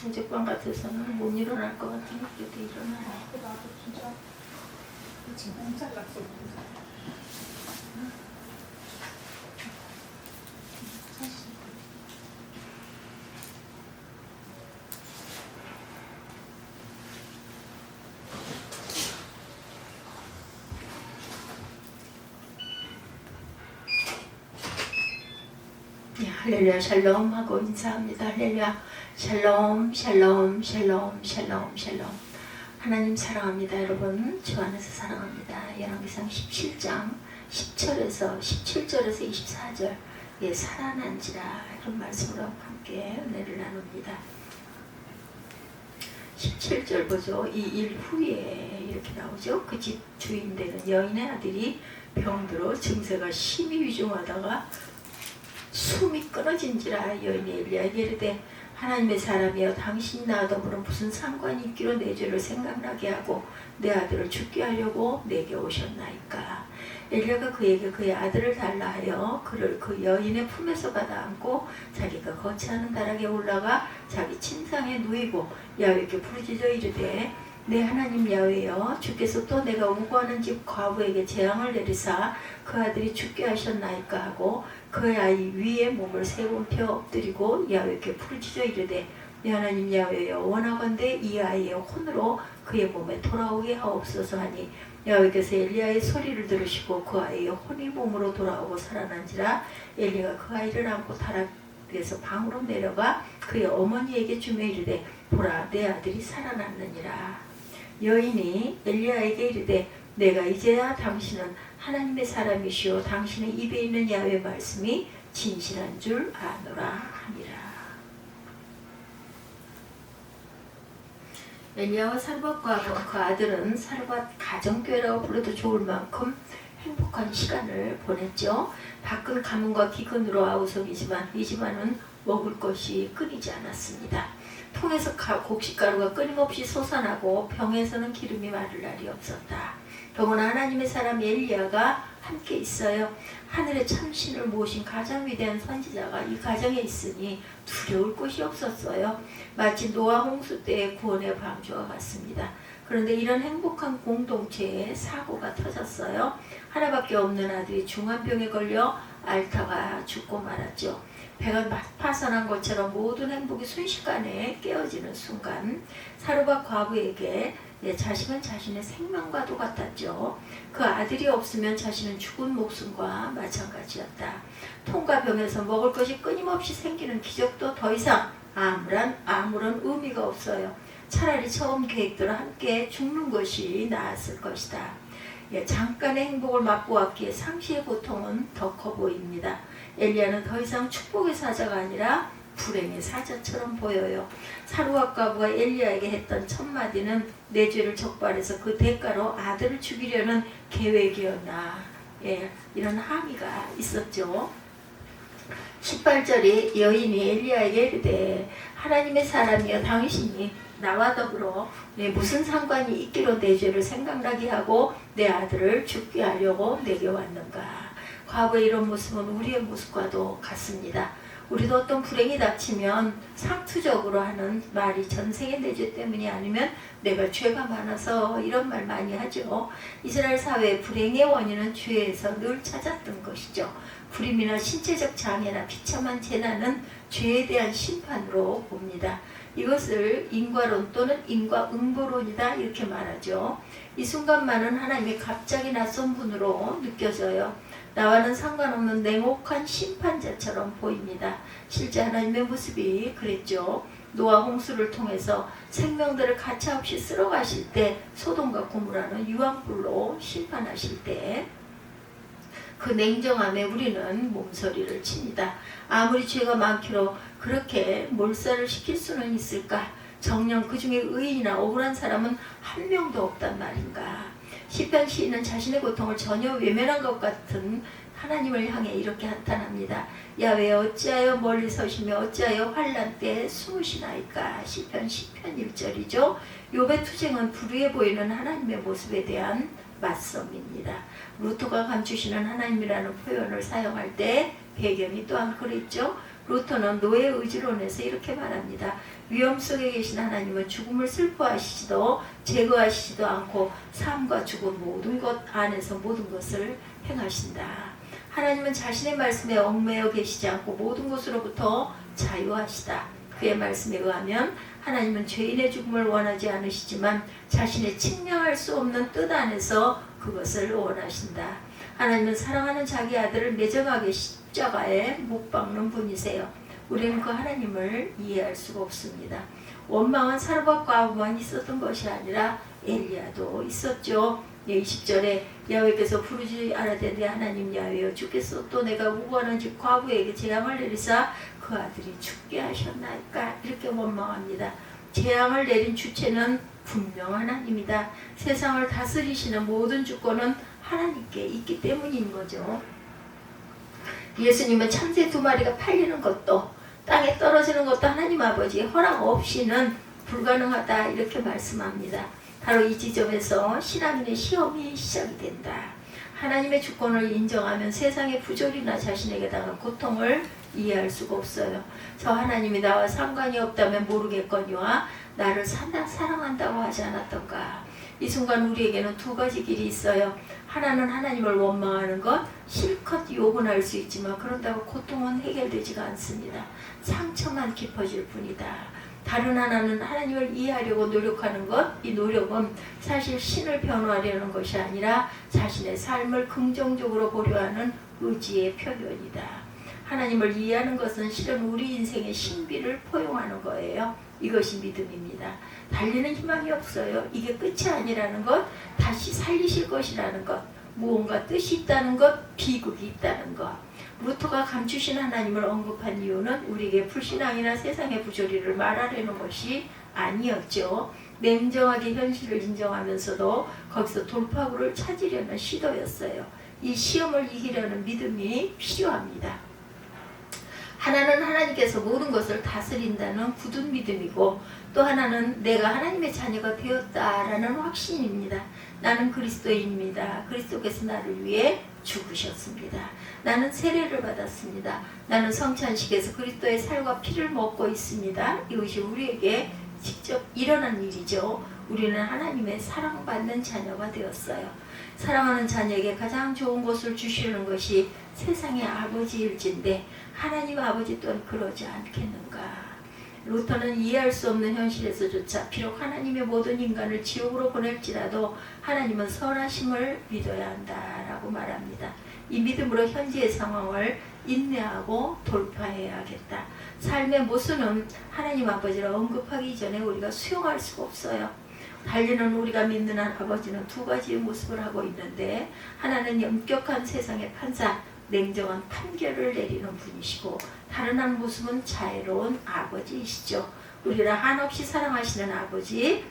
어젯밤 같아서는 못 일어날 것 같은데 그래도 일어나네. 나도 진짜 지금 깜짝 났어. 할렐루야 샬롬 하고 인사합니다. 할렐루야 샬롬 샬롬 샬롬 샬롬 샬롬. 하나님 사랑합니다. 여러분 주 안에서 사랑합니다. 열왕기상 17장 10절에서 17절에서 24절 예, 살아난지라 이런 말씀으로 함께 은혜를 나눕니다. 17절 보죠. 이 일 후에 이렇게 나오죠. 그 집 주인 되는 여인의 아들이 병들어 증세가 심히 위중하다가 숨이 끊어진지라. 여인이 엘리야에게 이르되 하나님의 사람이여 당신이 나와 더불어 무슨 상관이 있기로 내 죄를 생각나게 하고 내 아들을 죽게 하려고 내게 오셨나이까. 엘리야가 그에게 그의 아들을 달라 하여 그를 그 여인의 품에서 받아 안고 자기가 거처하는 다락에 올라가 자기 침상에 누이고 야훼께 부르짖어 이르되 내 하나님 야훼여 주께서 또 내가 우고하는 집 과부에게 재앙을 내리사 그 아들이 죽게 하셨나이까 하고 그의 아이 위에 몸을 세 번 펴 엎드리고 야훼께 부르짖어 이르되 내 하나님 야훼여 원하건대 이 아이의 혼으로 그의 몸에 돌아오게 하옵소서 하니 야훼께서 엘리야의 소리를 들으시고 그 아이의 혼이 몸으로 돌아오고 살아난지라. 엘리야가 그 아이를 안고 다락에서 방으로 내려가 그의 어머니에게 주며 이르되 보라 내 아들이 살아났느니라. 여인이 엘리야에게 이르되 내가 이제야 당신은 하나님의 사람이시오 당신의 입에 있는 야훼 말씀이 진실한 줄 아노라 하니라. 엘리야와 사르밧과 그 아들은 사르밧 가정교회라고 불러도 좋을 만큼 행복한 시간을 보냈죠. 밖은 가문과 기근으로 아우성이지만 이 집안은 먹을 것이 끊이지 않았습니다. 통에서 곡식가루가 끊임없이 솟아나고 병에서는 기름이 마를 날이 없었다. 더구나 하나님의 사람 엘리야가 함께 있어요. 하늘의 참신을 모신 가장 위대한 선지자가 이 가정에 있으니 두려울 것이 없었어요. 마치 노아 홍수 때의 구원의 방주와 같습니다. 그런데 이런 행복한 공동체에 사고가 터졌어요. 하나밖에 없는 아들이 중환병에 걸려 앓다가 죽고 말았죠. 배가 파산한 것처럼 모든 행복이 순식간에 깨어지는 순간 사르밧 과부에게 자식은 자신의 생명과도 같았죠. 그 아들이 없으면 자신은 죽은 목숨과 마찬가지였다. 통과 병에서 먹을 것이 끊임없이 생기는 기적도 더 이상 아무런 의미가 없어요. 차라리 처음 계획대로 함께 죽는 것이 나았을 것이다. 잠깐의 행복을 맛보았기에 상시의 고통은 더 커 보입니다. 엘리야는 더 이상 축복의 사자가 아니라 불행의 사자처럼 보여요. 사르밧 과부가 엘리야에게 했던 첫 마디는 내 죄를 적발해서 그 대가로 아들을 죽이려는 계획이었나. 이런 함의가 있었죠. 18절이 여인이 엘리야에게 이르되 하나님의 사람이여 당신이 나와 더불어 무슨 상관이 있기로 내 죄를 생각나게 하고 내 아들을 죽게 하려고 내게 왔는가. 과거의 이런 모습은 우리의 모습과도 같습니다. 우리도 어떤 불행이 닥치면 상투적으로 하는 말이 전생의 내 죄 때문이 아니면 내가 죄가 많아서 이런 말 많이 하죠. 이스라엘 사회의 불행의 원인은 죄에서 늘 찾았던 것이죠. 불임이나 신체적 장애나 비참한 재난은 죄에 대한 심판으로 봅니다. 이것을 인과론 또는 인과응보론이다 이렇게 말하죠. 이 순간만은 하나님의 갑자기 낯선 분으로 느껴져요. 나와는 상관없는 냉혹한 심판자처럼 보입니다. 실제 하나님의 모습이 그랬죠. 노아 홍수를 통해서 생명들을 가차없이 쓸어가실 때 소돔과 고모라는 유황불로 심판하실 때 그 냉정함에 우리는 몸서리를 칩니다. 아무리 죄가 많기로 그렇게 몰살을 시킬 수는 있을까? 정녕 그 중에 의인이나 억울한 사람은 한 명도 없단 말인가? 시편 시인은 자신의 고통을 전혀 외면한 것 같은 하나님을 향해 이렇게 한탄합니다. 야훼 어찌하여 멀리 서시며 어찌하여 환난 때에 숨으시나이까. 시편 10편 1절이죠. 욥의 투쟁은 불의해 보이는 하나님의 모습에 대한 맞섬입니다. 루터가 감추시는 하나님이라는 표현을 사용할 때 배경이 또한 그랬죠. 루터는 노예 의지론에서 이렇게 말합니다. 위험 속에 계신 하나님은 죽음을 슬퍼하시지도 제거하시지도 않고 삶과 죽음 모든 것 안에서 모든 것을 행하신다. 하나님은 자신의 말씀에 얽매여 계시지 않고 모든 것으로부터 자유하시다. 그의 말씀에 의하면 하나님은 죄인의 죽음을 원하지 않으시지만 자신의 측량할 수 없는 뜻 안에서 그것을 원하신다. 하나님은 사랑하는 자기 아들을 매정하게 십자가에 못 박는 분이세요. 우리는 그 하나님을 이해할 수가 없습니다. 원망한 사르밧과 아브만 있었던 것이 아니라 엘리야도 있었죠. 20절에 야훼께서 부르지 않았는데 하나님 야훼여 주께서 또 내가 우고하는 즉 과부에게 재앙을 내리사 그 아들이 죽게 하셨나이까 이렇게 원망합니다. 재앙을 내린 주체는 분명 하나님이다. 세상을 다스리시는 모든 주권은 하나님께 있기 때문인 거죠. 예수님은 참새 2마리가 팔리는 것도 땅에 떨어지는 것도 하나님 아버지의 허락 없이는 불가능하다 이렇게 말씀합니다. 바로 이 지점에서 신앙인의 시험이 시작이 된다. 하나님의 주권을 인정하면 세상의 부조리나 자신에게 당한 고통을 이해할 수가 없어요. 저 하나님이 나와 상관이 없다면 모르겠거니와 나를 사랑한다고 하지 않았던가. 이 순간 우리에게는 2가지 길이 있어요. 하나는 하나님을 원망하는 것, 실컷 욕은 할 수 있지만 그런다고 고통은 해결되지가 않습니다. 상처만 깊어질 뿐이다. 다른 하나는 하나님을 이해하려고 노력하는 것, 이 노력은 사실 신을 변호하려는 것이 아니라 자신의 삶을 긍정적으로 보려 하는 의지의 표현이다. 하나님을 이해하는 것은 실은 우리 인생의 신비를 포용하는 거예요. 이것이 믿음입니다. 달리는 희망이 없어요. 이게 끝이 아니라는 것, 다시 살리실 것이라는 것, 무언가 뜻이 있다는 것, 비극이 있다는 것. 루터가 감추신 하나님을 언급한 이유는 우리에게 불신앙이나 세상의 부조리를 말하려는 것이 아니었죠. 냉정하게 현실을 인정하면서도 거기서 돌파구를 찾으려는 시도였어요. 이 시험을 이기려는 믿음이 필요합니다. 하나는 하나님께서 모든 것을 다스린다는 굳은 믿음이고 또 하나는 내가 하나님의 자녀가 되었다라는 확신입니다. 나는 그리스도인입니다. 그리스도께서 나를 위해 죽으셨습니다. 나는 세례를 받았습니다. 나는 성찬식에서 그리스도의 살과 피를 먹고 있습니다. 이것이 우리에게 직접 일어난 일이죠. 우리는 하나님의 사랑받는 자녀가 되었어요. 사랑하는 자녀에게 가장 좋은 것을 주시는 것이 세상의 아버지일진데 하나님 아버지 또한 그러지 않겠는가. 루터는 이해할 수 없는 현실에서조차 비록 하나님의 모든 인간을 지옥으로 보낼지라도 하나님은 선하심을 믿어야 한다라고 말합니다. 이 믿음으로 현재의 상황을 인내하고 돌파해야겠다. 삶의 모순은 하나님 아버지를 언급하기 전에 우리가 수용할 수가 없어요. 달리는 우리가 믿는 아버지는 2가지의 모습을 하고 있는데 하나는 엄격한 세상의 판사, 냉정한 판결을 내리는 분이시고 다른 한 모습은 자애로운 아버지이시죠. 우리를 한없이 사랑하시는 아버지,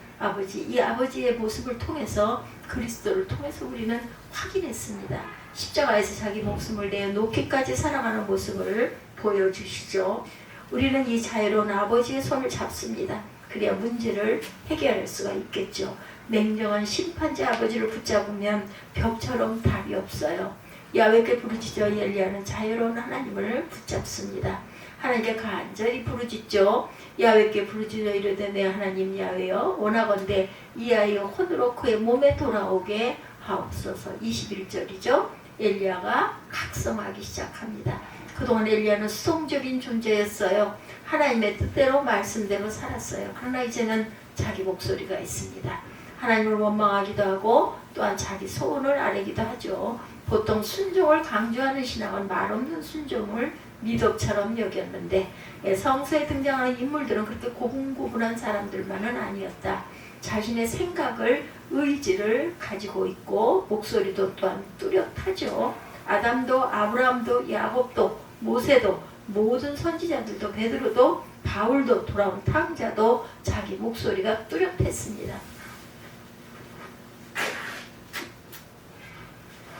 이 아버지의 모습을 통해서 그리스도를 통해서 우리는 확인했습니다. 십자가에서 자기 목숨을 내어 놓기까지 사랑하는 모습을 보여주시죠. 우리는 이 자애로운 아버지의 손을 잡습니다. 그래야 문제를 해결할 수가 있겠죠. 냉정한 심판자 아버지를 붙잡으면 벽처럼 답이 없어요. 야훼께 부르짖어 엘리야는 자유로운 하나님을 붙잡습니다. 하나님께 간절히 부르짖죠. 야훼께 부르짖어 이르되 내 하나님 야훼여 원하건대 이 아이가 혼으로 그의 몸에 돌아오게 하옵소서. 21절이죠. 엘리야가 각성하기 시작합니다. 그동안 엘리야는 수동적인 존재였어요. 하나님의 뜻대로 말씀대로 살았어요. 그러나 이제는 자기 목소리가 있습니다. 하나님을 원망하기도 하고 또한 자기 소원을 아뢰기도 하죠. 보통 순종을 강조하는 신앙은 말없는 순종을 미덕처럼 여겼는데 성서에 등장하는 인물들은 그렇게 고분고분한 사람들만은 아니었다. 자신의 생각을, 의지를 가지고 있고 목소리도 또한 뚜렷하죠. 아담도 아브라함도 야곱도 모세도 모든 선지자들도 베드로도 바울도 돌아온 탕자도 자기 목소리가 뚜렷했습니다.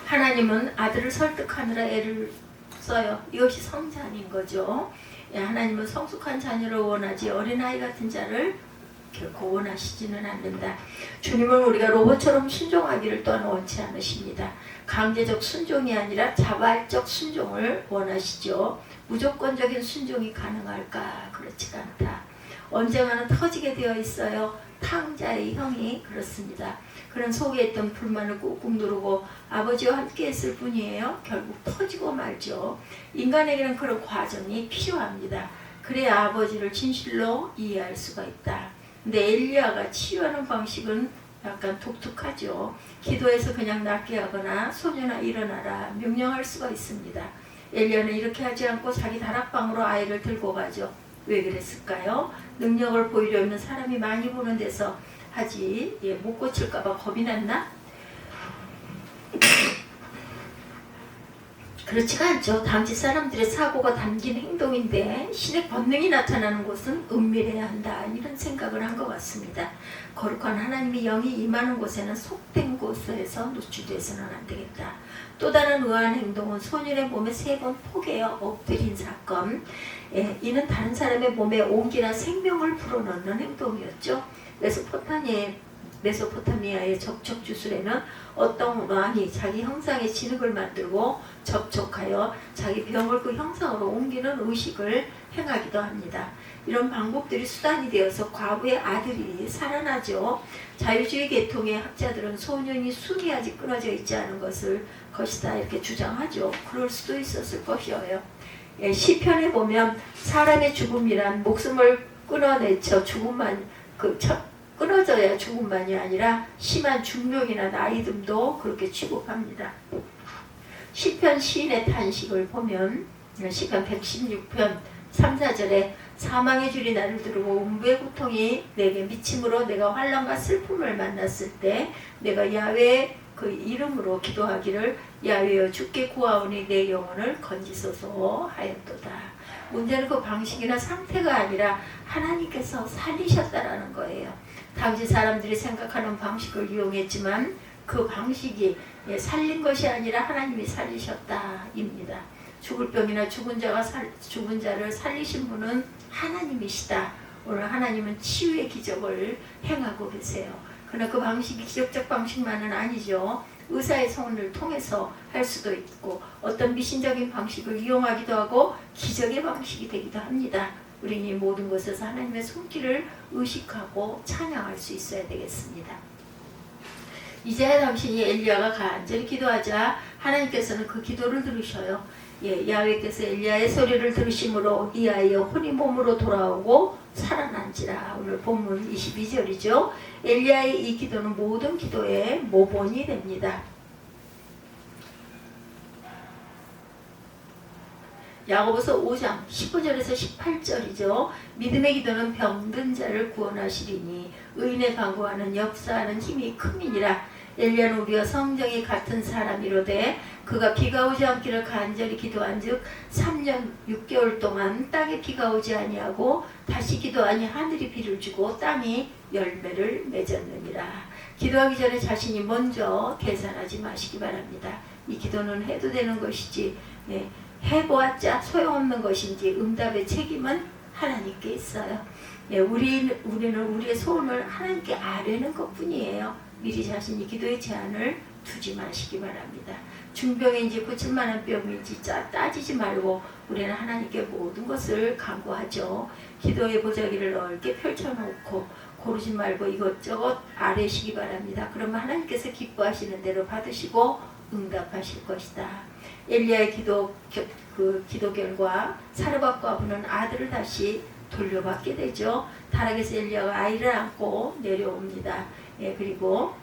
하나님은 아들을 설득하느라 애를 써요. 이것이 성장인 거죠. 하나님은 성숙한 자녀를 원하지 어린아이 같은 자를 결코 원하시지는 않는다. 주님은 우리가 로봇처럼 순종하기를 또한 원치 않으십니다. 강제적 순종이 아니라 자발적 순종을 원하시죠. 무조건적인 순종이 가능할까? 그렇지가 않다. 언젠가는 터지게 되어 있어요. 탕자의 형이 그렇습니다. 그런 속에 있던 불만을 꾹꾹 누르고 아버지와 함께 했을 뿐이에요. 결국 터지고 말죠. 인간에게는 그런 과정이 필요합니다. 그래야 아버지를 진실로 이해할 수가 있다. 근데 엘리야가 치유하는 방식은 약간 독특하죠. 기도해서 그냥 낫게 하거나 소년아 일어나라 명령할 수가 있습니다. 엘리야는 이렇게 하지 않고 자기 다락방으로 아이를 들고 가죠. 왜 그랬을까요? 능력을 보이려면 사람이 많이 보는 데서 하지 못 고칠까봐 겁이 났나? 그렇지가 않죠. 당시 사람들의 사고가 담긴 행동인데 신의 권능이 나타나는 곳은 은밀해야 한다. 이런 생각을 한 것 같습니다. 거룩한 하나님의 영이 임하는 곳에는 속된 곳에서 노출돼서는 안 되겠다. 또 다른 의아한 행동은 소년의 몸에 3번 포개어 엎드린 사건. 이는 다른 사람의 몸에 온기나 생명을 불어넣는 행동이었죠. 메소포타미아의 접촉 주술에는 어떤 왕이 자기 형상의 진흙을 만들고 접촉하여 자기 병을 그 형상으로 옮기는 의식을 행하기도 합니다. 이런 방법들이 수단이 되어서 과부의 아들이 살아나죠. 자유주의 계통의 학자들은 소년이 숨이 아직 끊어져 있지 않은 것이다 이렇게 주장하죠. 그럴 수도 있었을 것이에요. 시편에 보면 사람의 죽음이란 목숨을 끊어내쳐 죽음만 끊어져야 죽음만이 아니라 심한 중병이나 나이듦도 그렇게 취급합니다. 시편 시인의 탄식을 보면 시편 116편 3, 4절에 사망의 줄이 나를 두르고 음부의 고통이 내게 미침으로 내가 환난과 슬픔을 만났을 때 내가 야훼의 그 이름으로 기도하기를 야훼여 주께 구하오니 내 영혼을 건지소서 하였도다. 문제는 그 방식이나 상태가 아니라 하나님께서 살리셨다라는 거예요. 당시 사람들이 생각하는 방식을 이용했지만 그 방식이 살린 것이 아니라 하나님이 살리셨다입니다. 죽을 병이나 죽은 자를 살리신 분은 하나님이시다. 오늘 하나님은 치유의 기적을 행하고 계세요. 그러나 그 방식이 기적적 방식만은 아니죠. 의사의 손을 통해서 할 수도 있고 어떤 미신적인 방식을 이용하기도 하고 기적의 방식이 되기도 합니다. 우리는 이 모든 것에서 하나님의 손길을 의식하고 찬양할 수 있어야 되겠습니다. 이제야 당신이 엘리야가 간절히 기도하자 하나님께서는 그 기도를 들으셔요. 야훼께서 엘리야의 소리를 들으심으로 이 아이의 혼이 몸으로 돌아오고 살아난지라. 오늘 본문 22절이죠. 엘리야의 이 기도는 모든 기도의 모본이 됩니다. 야고보서 5장 19절에서 18절이죠. 믿음의 기도는 병든 자를 구원하시리니 의인의 간구하는 역사하는 힘이 큼이니라. 엘리야는 우리와 성정이 같은 사람이로되 그가 비가 오지 않기를 간절히 기도한즉 3년 6개월 동안 땅에 비가 오지 아니하고 다시 기도하니 하늘이 비를 주고 땅이 열매를 맺었느니라. 기도하기 전에 자신이 먼저 계산하지 마시기 바랍니다. 이 기도는 해도 되는 것이지 해보았자 소용없는 것인지 응답의 책임은 하나님께 있어요. 우리는 우리의 소원을 하나님께 아뢰는 것뿐이에요. 미리 자신이 기도의 제한을 두지 마시기 바랍니다. 중병인지 고칠만한 병인지 따지지 말고 우리는 하나님께 모든 것을 간구하죠. 기도의 보자기를 넓게 펼쳐놓고 고르지 말고 이것저것 아뢰시기 바랍니다. 그러면 하나님께서 기뻐하시는 대로 받으시고 응답하실 것이다. 엘리야의 기도 결과 사르밧과 아브는 아들을 다시 돌려받게 되죠. 다락에서 엘리야가 아이를 안고 내려옵니다. 그리고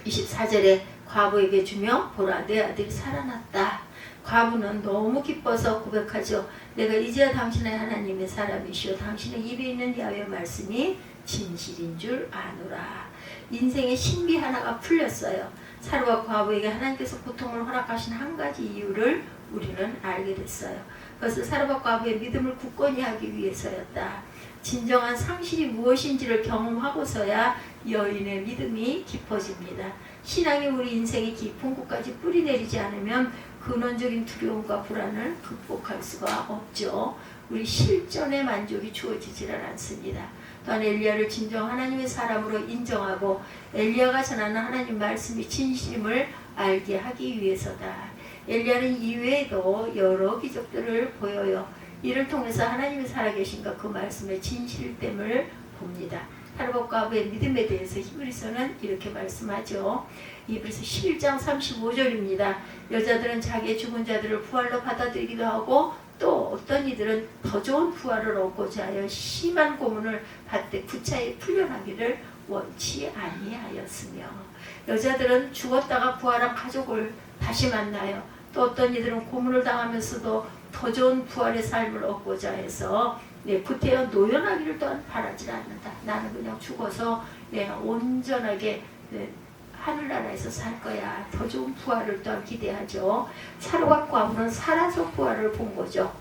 24절에 과부에게 주며 보라 내 아들이 살아났다. 과부는 너무 기뻐서 고백하죠. 내가 이제야 당신의 하나님의 사람이시오. 당신의 입에 있는 야훼의 말씀이 진실인 줄 아노라. 인생의 신비 하나가 풀렸어요. 사르밧 과부에게 하나님께서 고통을 허락하신 한 가지 이유를 우리는 알게 됐어요. 그것은 사르밧 과부의 믿음을 굳건히 하기 위해서였다. 진정한 상실이 무엇인지를 경험하고서야 여인의 믿음이 깊어집니다. 신앙이 우리 인생의 깊은 곳까지 뿌리내리지 않으면 근원적인 두려움과 불안을 극복할 수가 없죠. 우리 실전의 만족이 주어지지는 않습니다. 또한 엘리야를 진정 하나님의 사람으로 인정하고 엘리야가 전하는 하나님 말씀의 진심을 알게 하기 위해서다. 엘리야는 이외에도 여러 기적들을 보여요. 이를 통해서 하나님의 살아계신가 그 말씀의 진실됨을 봅니다. 탈복과 아브의 믿음에 대해서 히브리서는 이렇게 말씀하죠. 히브리서 11장 35절입니다. 여자들은 자기의 죽은 자들을 부활로 받아들이기도 하고 또 어떤 이들은 더 좋은 부활을 얻고자 하여 심한 고문을 받되 구차히 풀려나기를 원치 아니하였으며, 여자들은 죽었다가 부활한 가족을 다시 만나요. 또 어떤 이들은 고문을 당하면서도 더 좋은 부활의 삶을 얻고자 해서 구태여 노연하기를 또한 바라지 않는다. 나는 그냥 죽어서 온전하게 하늘나라에서 살 거야. 더 좋은 부활을 또한 기대하죠. 사로가 과부는 살아서 부활을 본 거죠.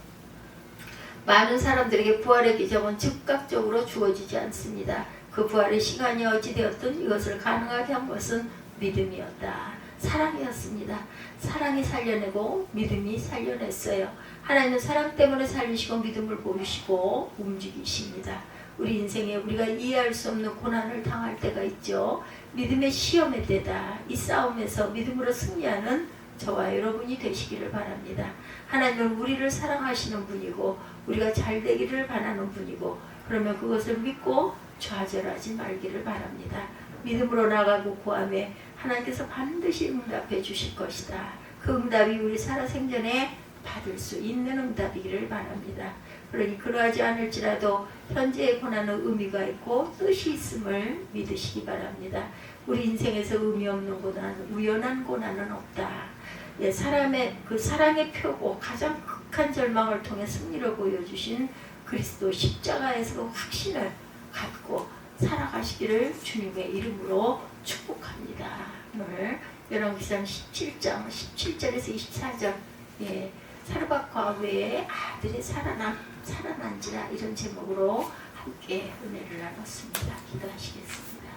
많은 사람들에게 부활의 기적은 즉각적으로 주어지지 않습니다. 그 부활의 시간이 어찌되었든 이것을 가능하게 한 것은 믿음이었다. 사랑이었습니다. 사랑이 살려내고 믿음이 살려냈어요. 하나님은 사랑 때문에 살리시고 믿음을 보이시고 움직이십니다. 우리 인생에 우리가 이해할 수 없는 고난을 당할 때가 있죠. 믿음의 시험의 때다. 이 싸움에서 믿음으로 승리하는 저와 여러분이 되시기를 바랍니다. 하나님은 우리를 사랑하시는 분이고 우리가 잘 되기를 바라는 분이고, 그러면 그것을 믿고 좌절하지 말기를 바랍니다. 믿음으로 나가고 구함에 하나님께서 반드시 응답해 주실 것이다. 그 응답이 우리 살아생전에 받을 수 있는 응답이기를 바랍니다. 그러니 그러하지 않을지라도 현재의 고난은 의미가 있고 뜻이 있음을 믿으시기 바랍니다. 우리 인생에서 의미 없는 고난, 우연한 고난은 없다. 사람의 그 사랑의 표고 가장 극한 절망을 통해 승리를 보여주신 그리스도 십자가에서 그 확신을 갖고 살아가시기를 주님의 이름으로 축복합니다. 오늘 열왕기상 17장 17절에서 24절 사르밧과 외에 아들이 살아난지라 이런 제목으로 함께 은혜를 나눴습니다. 기도하시겠습니다.